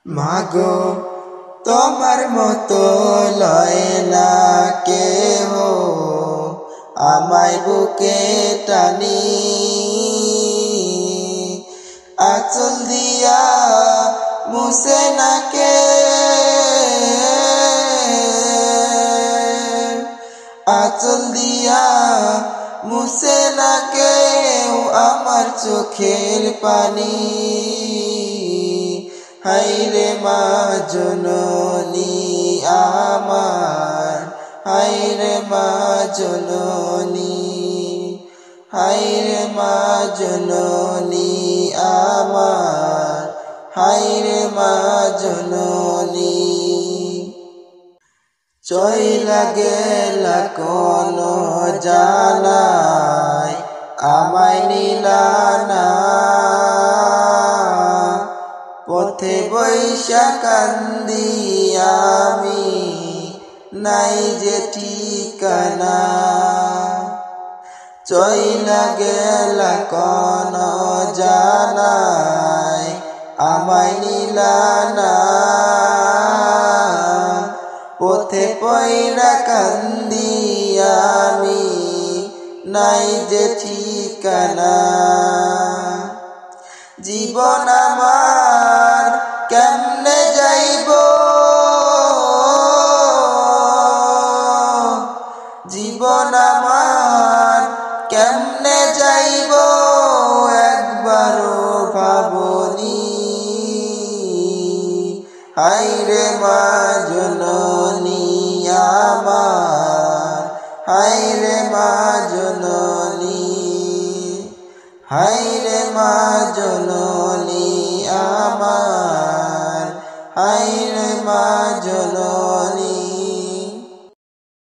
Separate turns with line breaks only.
মাগো তোমার মতো লয় না কেহ আমায় বুকে টানি, আঁচল দিয়া মুছে না কে, আঁচল দিয়া মুছে না কেউ আমার চোখের পানি। হায়রে মা জননী আমার, হায়রে মা জননী, হায়রে মা জননী আমার, হায়রে মা জননী। চইলা গেলা কোন জানায় আমায় নিলা না, পথে বৈশা কান্দি আমি নাই যে ঠিকানা। চইলা গেলা কোন জানায় আমায় নিলা না, পথে পয়রা কান্দি আমি নাই যে ঠিকানা। জীবন আমার কেমনে যাইব, জীবন আমার কেমনে যাইব একবারও ভাবনি। হায়রে মা জননী আমার, হায়রে মা জননী, হায়রে মা জননী আমার, হায়রে মা জননী।